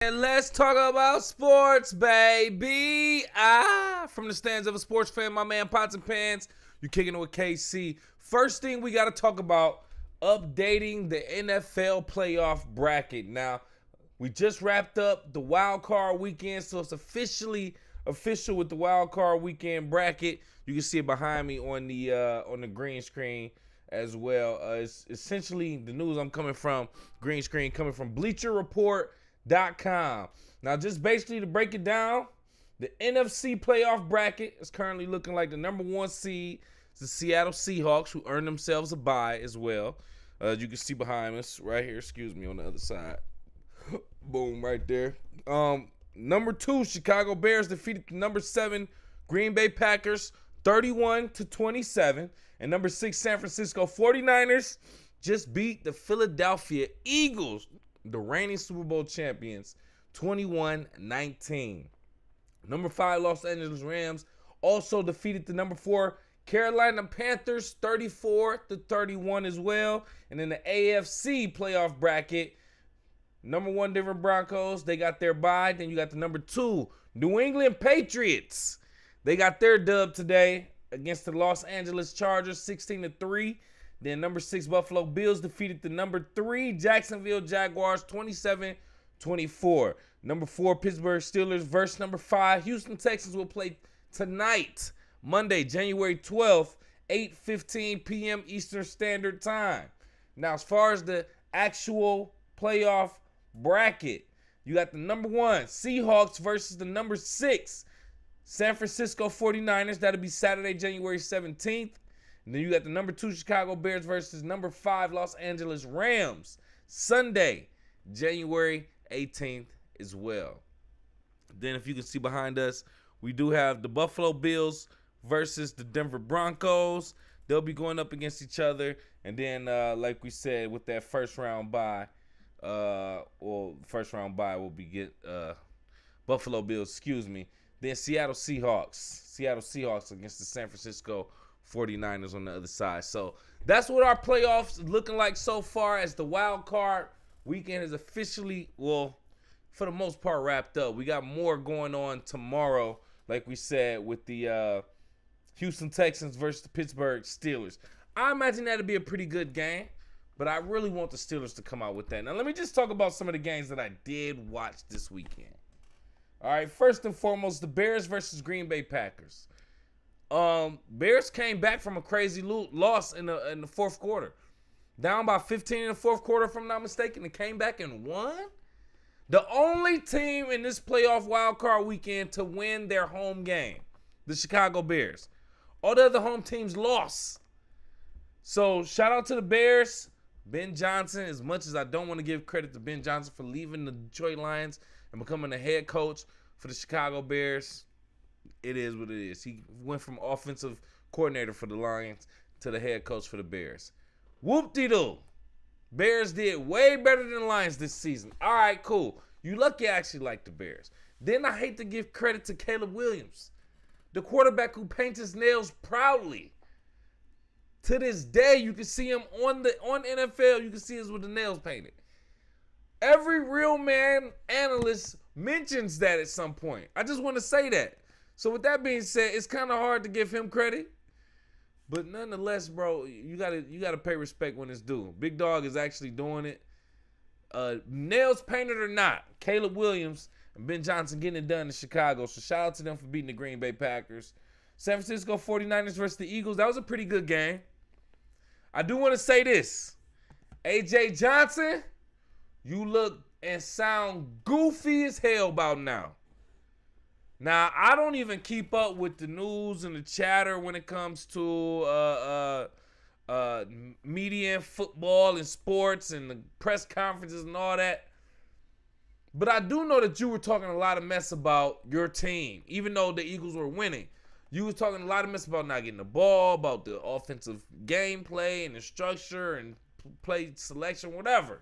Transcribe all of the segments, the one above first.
And let's talk about sports, baby. From the stands of a sports fan, my man Pots and Pans, you kicking it with KC. First thing we got to talk about, updating the NFL playoff bracket. Now, we just wrapped up the wild card weekend, so it's official with the wild card weekend bracket. You can see it behind me on the green screen as well. It's essentially the news I'm coming from, green screen coming from Bleacher Report. Now, just basically to break it down, the NFC playoff bracket is currently looking like the number one seed is the Seattle Seahawks, who earned themselves a bye as well. You can see behind us right here, on the other side. Boom, right there. Number 2, Chicago Bears defeated the number 7 Green Bay Packers 31-27. And number 6, San Francisco 49ers just beat the Philadelphia Eagles, the reigning Super Bowl champions, 21-19. Number 5, Los Angeles Rams also defeated the number 4 Carolina Panthers 34-31 as well. And in the AFC playoff bracket, number 1 Denver Broncos, they got their bye. Then you got the number 2 New England Patriots. They got their dub today against the Los Angeles Chargers 16-3. Then number 6 Buffalo Bills defeated the number 3 Jacksonville Jaguars 27-24. Number 4 Pittsburgh Steelers versus number 5 Houston Texans will play tonight, Monday, January 12th, 8:15 p.m. Eastern Standard Time. Now, as far as the actual playoff bracket, you got the number 1 Seahawks versus the number 6 San Francisco 49ers. That'll be Saturday, January 17th. And then you got the number 2 Chicago Bears versus number 5 Los Angeles Rams, Sunday, January 18th as well. Then if you can see behind us, we do have the Buffalo Bills versus the Denver Broncos. They'll be going up against each other. And then, like we said, with that first round bye will be Buffalo Bills, Then Seattle Seahawks against the San Francisco 49ers on the other side. So that's what our playoffs looking like so far, as the wild card weekend is officially, for the most part, wrapped up. We got more going on tomorrow, like we said, with the Houston Texans versus the Pittsburgh Steelers. I imagine that'll be a pretty good game, but I really want the Steelers to come out with that. Now, let me just talk about some of the games that I did watch this weekend. All right, first and foremost, the Bears versus Green Bay Packers. Bears came back from a crazy loss in the fourth quarter. Down by 15 in the fourth quarter, if I'm not mistaken, and came back and won. The only team in this playoff wildcard weekend to win their home game, the Chicago Bears. All the other home teams lost. So shout out to the Bears. Ben Johnson, as much as I don't want to give credit to Ben Johnson for leaving the Detroit Lions and becoming the head coach for the Chicago Bears, it is what it is. He went from offensive coordinator for the Lions to the head coach for the Bears. Whoop-de-doo. Bears did way better than the Lions this season. All right, cool. You lucky I actually like the Bears. Then I hate to give credit to Caleb Williams, the quarterback who paints his nails proudly. To this day, you can see him on NFL. You can see us with the nails painted. Every real man analyst mentions that at some point. I just want to say that. So with that being said, it's kind of hard to give him credit. But nonetheless, bro, you gotta pay respect when it's due. Big Dog is actually doing it. Nails painted or not, Caleb Williams and Ben Johnson getting it done in Chicago. So shout out to them for beating the Green Bay Packers. San Francisco 49ers versus the Eagles. That was a pretty good game. I do want to say this. A.J. Johnson, you look and sound goofy as hell about now. Now, I don't even keep up with the news and the chatter when it comes to media and football and sports and the press conferences and all that. But I do know that you were talking a lot of mess about your team, even though the Eagles were winning. You were talking a lot of mess about not getting the ball, about the offensive gameplay and the structure and play selection, whatever.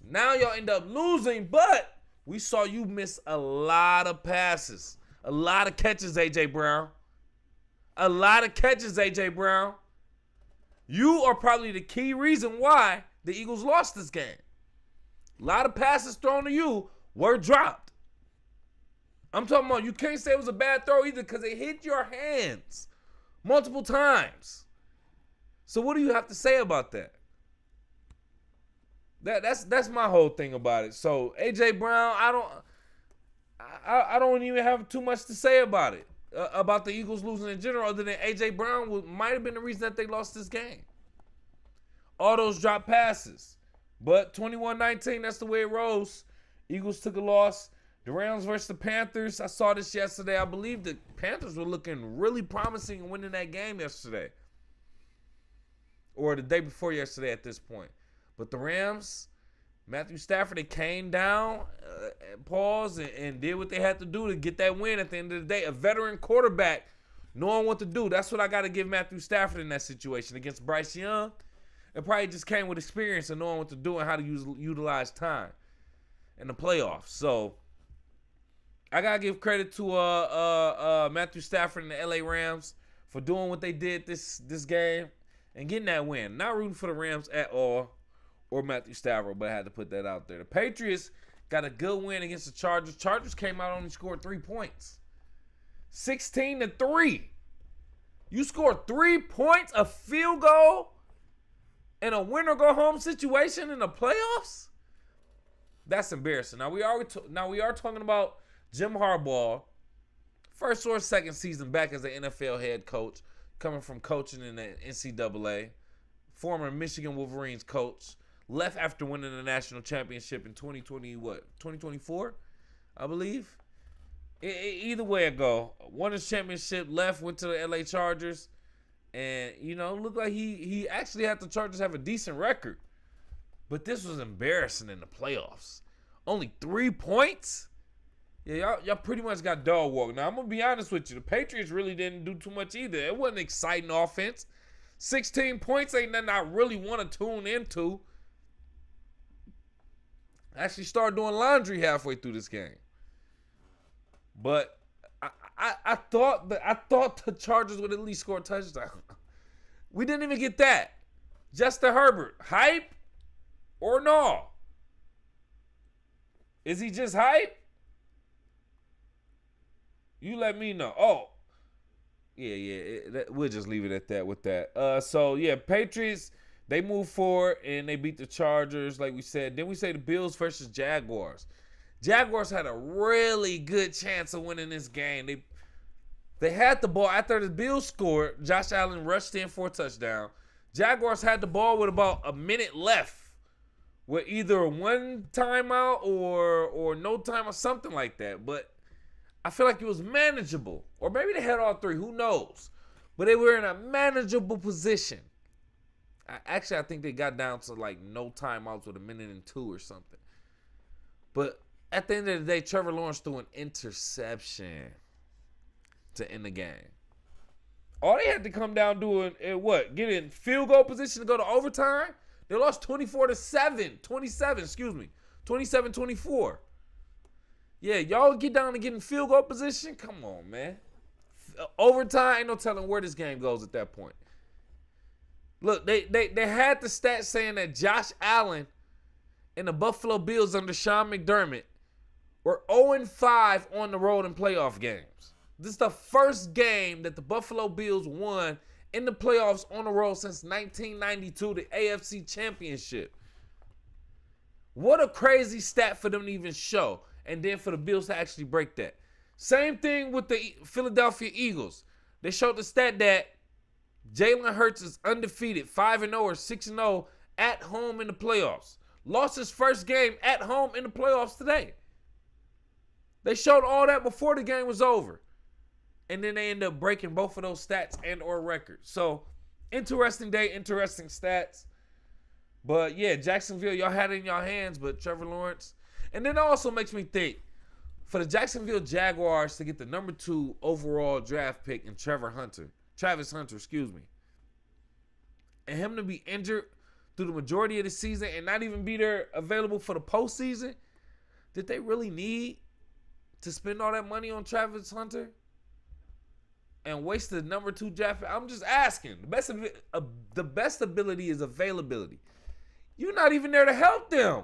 Now y'all end up losing, but we saw you miss a lot of passes, a lot of catches, A.J. Brown. A lot of catches, A.J. Brown. You are probably the key reason why the Eagles lost this game. A lot of passes thrown to you were dropped. I'm talking about you can't say it was a bad throw either because it hit your hands multiple times. So what do you have to say about that? That's my whole thing about it. So AJ Brown, I don't even have too much to say about it, about the Eagles losing in general, other than AJ Brown might have been the reason that they lost this game. All those drop passes. But 21-19, that's the way it rolls. Eagles took a loss. The Rams versus the Panthers. I saw this yesterday. I believe the Panthers were looking really promising in winning that game yesterday. Or the day before yesterday at this point. But the Rams, Matthew Stafford, they came down, paused, and did what they had to do to get that win at the end of the day. A veteran quarterback knowing what to do. That's what I got to give Matthew Stafford in that situation. Against Bryce Young, it probably just came with experience and knowing what to do and how to utilize time in the playoffs. So I got to give credit to Matthew Stafford and the LA Rams for doing what they did this game and getting that win. Not rooting for the Rams at all or Matthew Stafford, but I had to put that out there. The Patriots got a good win against the Chargers. Chargers came out only scored 3 points. 16-3. You scored 3 points, a field goal, in a win-or-go-home situation in the playoffs? That's embarrassing. Now we are talking about Jim Harbaugh, first or second season back as an NFL head coach, coming from coaching in the NCAA, former Michigan Wolverines coach, left after winning the national championship in 2024, I believe. Either way it go, won his championship, left, went to the LA Chargers, and, looked like he actually had the Chargers have a decent record. But this was embarrassing in the playoffs. Only 3 points? Yeah, y'all pretty much got dog walk. Now, I'm going to be honest with you. The Patriots really didn't do too much either. It wasn't exciting offense. 16 points ain't nothing I really want to tune into. I actually started doing laundry halfway through this game. But I thought the Chargers would at least score a touchdown. We didn't even get that. Justin Herbert, hype or no? Is he just hype? You let me know. Oh, yeah. We'll just leave it at that with that. So, yeah, Patriots, they moved forward, and they beat the Chargers, like we said. Then we say the Bills versus Jaguars. Jaguars had a really good chance of winning this game. They had the ball. After the Bills scored, Josh Allen rushed in for a touchdown. Jaguars had the ball with about a minute left with either one timeout or no timeout, something like that. But I feel like it was manageable. Or maybe they had all three. Who knows? But they were in a manageable position. I think they got down to like no timeouts with a minute and 2 or something. But at the end of the day, Trevor Lawrence threw an interception to end the game. All they had to come down doing what? Get in field goal position to go to overtime? They lost 27-24. Yeah, y'all get down to get in field goal position? Come on, man. Overtime, ain't no telling where this game goes at that point. Look, they had the stats saying that Josh Allen and the Buffalo Bills under Sean McDermott were 0-5 on the road in playoff games. This is the first game that the Buffalo Bills won in the playoffs on the road since 1992, the AFC Championship. What a crazy stat for them to even show, and then for the Bills to actually break that. Same thing with the Philadelphia Eagles. They showed the stat that Jalen Hurts is undefeated, 5-0 or 6-0 at home in the playoffs. Lost his first game at home in the playoffs today. They showed all that before the game was over. And then they end up breaking both of those stats and or records. So, interesting day, interesting stats. But, yeah, Jacksonville, y'all had it in y'all hands, but Trevor Lawrence. And then it also makes me think, for the Jacksonville Jaguars to get the number 2 overall draft pick in Travis Hunter, and him to be injured through the majority of the season and not even be there available for the postseason, did they really need to spend all that money on Travis Hunter and waste the number 2 draft pick? I'm just asking. The best ability is availability. You're not even there to help them.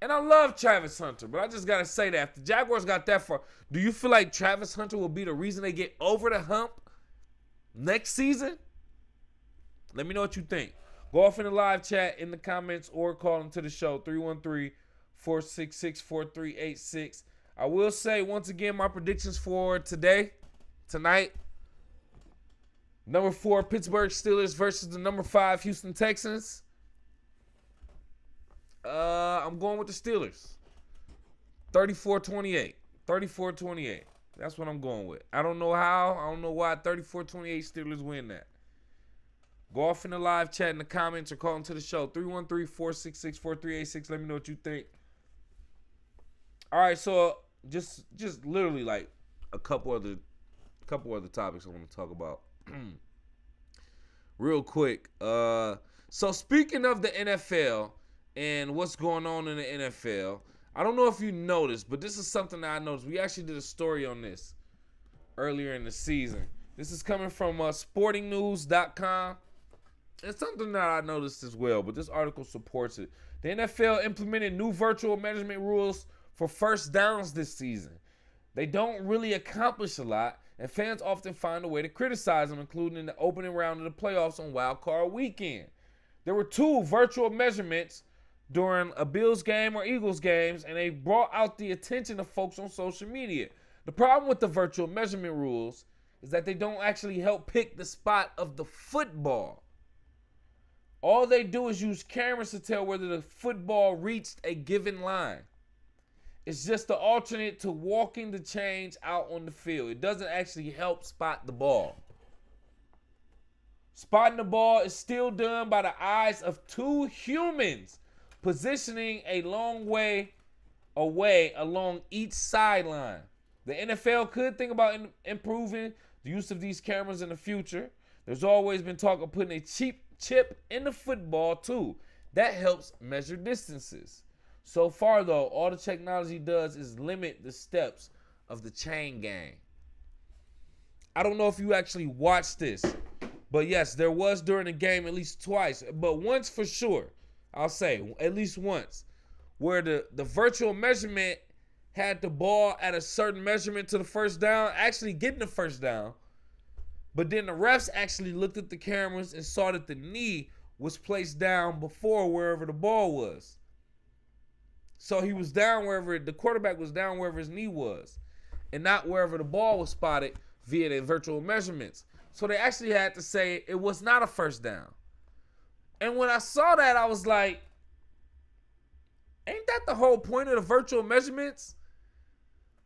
And I love Travis Hunter, but I just got to say that if the Jaguars got that far, do you feel like Travis Hunter will be the reason they get over the hump next season? Let me know what you think. Go off in the live chat in the comments or call into the show, 313-466-4386. I will say, once again, my predictions for tonight. Number 4, Pittsburgh Steelers versus the number 5, Houston Texans. I'm going with the Steelers. 34-28. 34-28. That's what I'm going with. I don't know how. I don't know why 34-28 Steelers win that. Go off in the live chat in the comments or call into the show. 313-466-4386. Let me know what you think. All right, so just literally like a couple other topics I want to talk about. Real quick. So speaking of the NFL and what's going on in the NFL, I don't know if you noticed, but this is something that I noticed. We actually did a story on this earlier in the season. This is coming from sportingnews.com. It's something that I noticed as well, but this article supports it. The NFL implemented new virtual measurement rules for first downs this season. They don't really accomplish a lot, and fans often find a way to criticize them, including in the opening round of the playoffs on Wild Card Weekend. There were 2 virtual measurements during a Bills game or Eagles games, and they brought out the attention of folks on social media. The problem with the virtual measurement rules is that they don't actually help pick the spot of the football. All they do is use cameras to tell whether the football reached a given line. It's just the alternate to walking the chains out on the field. It doesn't actually help spot the ball. Spotting the ball is still done by the eyes of 2 humans positioning a long way away along each sideline. The NFL could think about improving the use of these cameras in the future. There's always been talk of putting a cheap chip in the football too. That helps measure distances. So far though, all the technology does is limit the steps of the chain gang. I don't know if you actually watched this, but yes, there was during the game at least twice, but once for sure, I'll say at least once, where the virtual measurement had the ball at a certain measurement to the first down, actually getting the first down. But then the refs actually looked at the cameras and saw that the knee was placed down before wherever the ball was. So he was down the quarterback was down wherever his knee was, and not wherever the ball was spotted via the virtual measurements. So they actually had to say it was not a first down. And when I saw that, I was like, ain't that the whole point of the virtual measurements?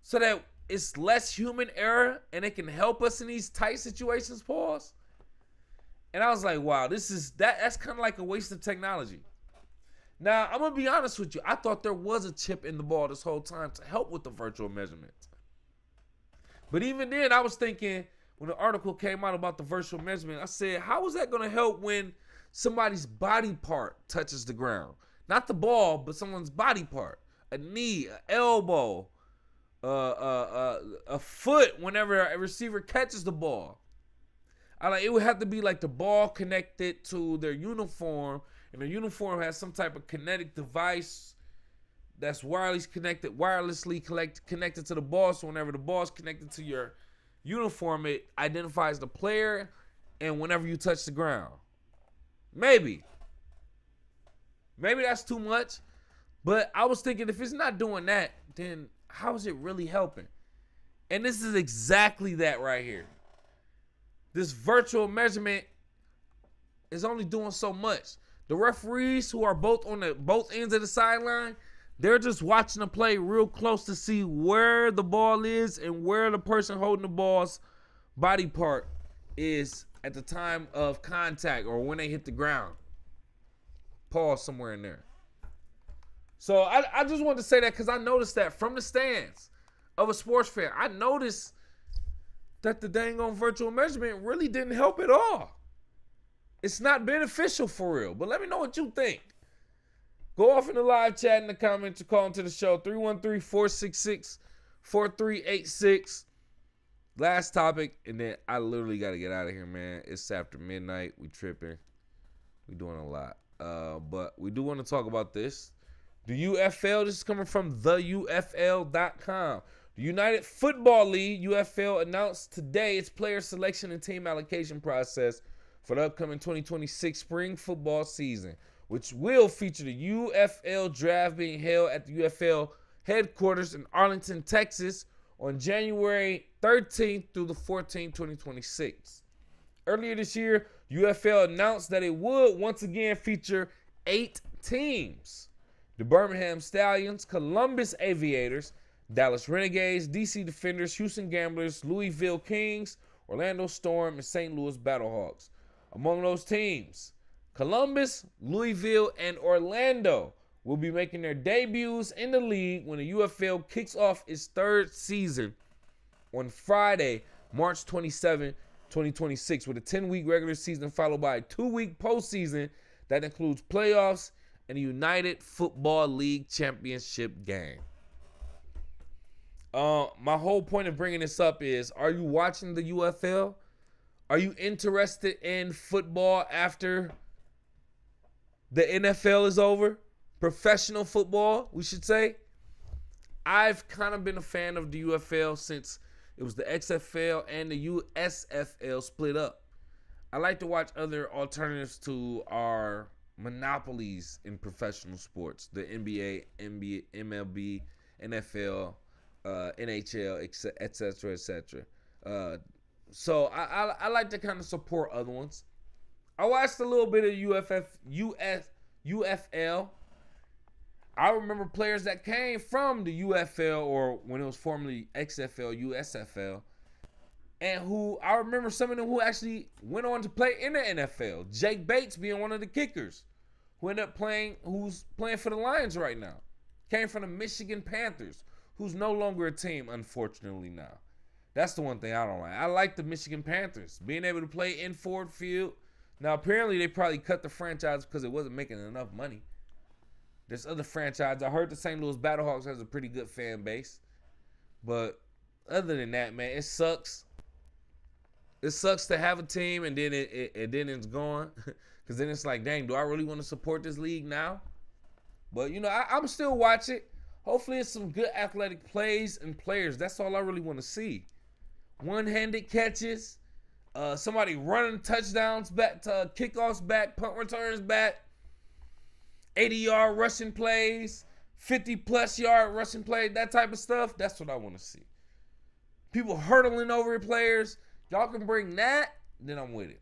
So that it's less human error and it can help us in these tight situations, pause. And I was like, wow, that's kind of like a waste of technology. Now, I'm going to be honest with you. I thought there was a chip in the ball this whole time to help with the virtual measurements. But even then, I was thinking, when the article came out about the virtual measurement, I said, how is that going to help when somebody's body part touches the ground? Not the ball, but someone's body part. A knee, an elbow, a foot whenever a receiver catches the ball. It would have to be like the ball connected to their uniform, and the uniform has some type of kinetic device that's wirelessly connected to the ball. So whenever the ball is connected to your uniform, it identifies the player, and whenever you touch the ground. Maybe that's too much, but I was thinking if it's not doing that, then how is it really helping? And this is exactly that right here. This virtual measurement is only doing so much. The referees who are both on both ends of the sideline, they're just watching the play real close to see where the ball is and where the person holding the ball's body part is at the time of contact or when they hit the ground. Pause somewhere in there. So I just wanted to say that because I noticed that from the stands of a sports fan. I noticed that the dang on virtual measurement really didn't help at all. It's not beneficial for real. But let me know what you think. Go off in the live chat in the comments or call into the show. 313-466-4386. Last topic, and then I literally got to get out of here, man. It's after midnight. We tripping. We doing a lot. But we do want to talk about this. The UFL, this is coming from theufl.com. The United Football League, UFL, announced today its player selection and team allocation process for the upcoming 2026 spring football season, which will feature the UFL draft being held at the UFL headquarters in Arlington, Texas on January 13th through the 14th, 2026. Earlier this year, UFL announced that it would once again feature 8 teams. The Birmingham Stallions, Columbus Aviators, Dallas Renegades, DC Defenders, Houston Gamblers, Louisville Kings, Orlando Storm, and St. Louis Battlehawks. Among those teams, Columbus, Louisville, and Orlando will be making their debuts in the league when the UFL kicks off its third season on Friday, March 27, 2026, with a 10-week regular season followed by a 2-week postseason that includes playoffs and the United Football League championship game. My whole point of bringing this up is, are you watching the UFL? Are you interested in football after the NFL is over? Professional football, we should say. I've kind of been a fan of the UFL since it was the XFL and the USFL split up. I like to watch other alternatives to our monopolies in professional sports, the NBA, MLB, NFL, NHL, etc., etc. So I like to kind of support other ones. I watched a little bit of UFL. I remember players that came from the UFL, or when it was formerly XFL, USFL, and who I remember some of them who actually went on to play in the NFL. Jake Bates being one of the kickers who ended up who's playing for the Lions right now. Came from the Michigan Panthers, who's no longer a team, unfortunately, now. That's the one thing I don't like. I like the Michigan Panthers being able to play in Ford Field. Now, apparently, they probably cut the franchise because it wasn't making enough money. There's other franchises. I heard the St. Louis Battlehawks has a pretty good fan base. But other than that, man, it sucks. It sucks to have a team and then it's gone. Because then it's like, dang, do I really want to support this league now? But, I'm still watching. Hopefully it's some good athletic plays and players. That's all I really want to see. One-handed catches. Somebody running touchdowns back to kickoffs back, punt returns back. 80-yard rushing plays, 50-plus yard rushing plays, that type of stuff. That's what I want to see. People hurdling over players. Y'all can bring that, then I'm with it.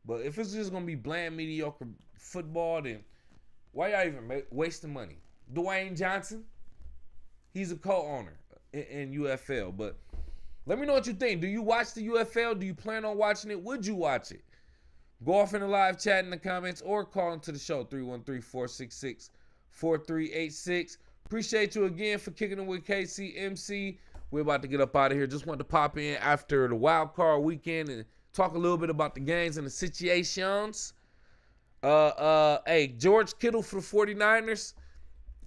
But if it's just going to be bland, mediocre football, then why y'all even wasting money? Dwayne Johnson, he's a co-owner in UFL. But let me know what you think. Do you watch the UFL? Do you plan on watching it? Would you watch it? Go off in the live chat in the comments or call into the show, 313-466-4386. Appreciate you again for kicking it with KCMC. We're about to get up out of here. Just wanted to pop in after the wild card weekend and talk a little bit about the games and the situations. Hey, George Kittle for the 49ers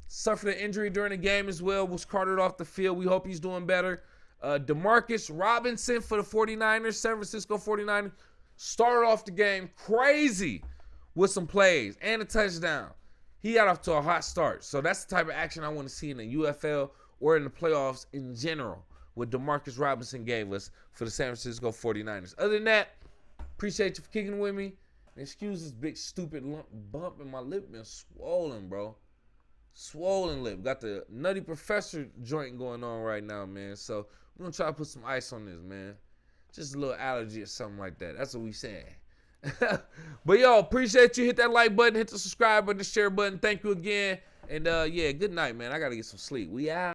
suffered an injury during the game as well, was carted off the field. We hope he's doing better. Demarcus Robinson for the 49ers, San Francisco 49ers, started off the game crazy with some plays and a touchdown. He got off to a hot start. So that's the type of action I want to see in the UFL or in the playoffs in general, what Demarcus Robinson gave us for the San Francisco 49ers. Other than that, appreciate you for kicking with me. And excuse this big stupid bump in my lip. Been swollen, bro. Swollen lip. Got the Nutty Professor joint going on right now, man. So we're going to try to put some ice on this, man. Just a little allergy or something like that. That's what we saying. But, yo, appreciate you. Hit that like button. Hit the subscribe button, the share button. Thank you again. And, yeah, good night, man. I got to get some sleep. We out.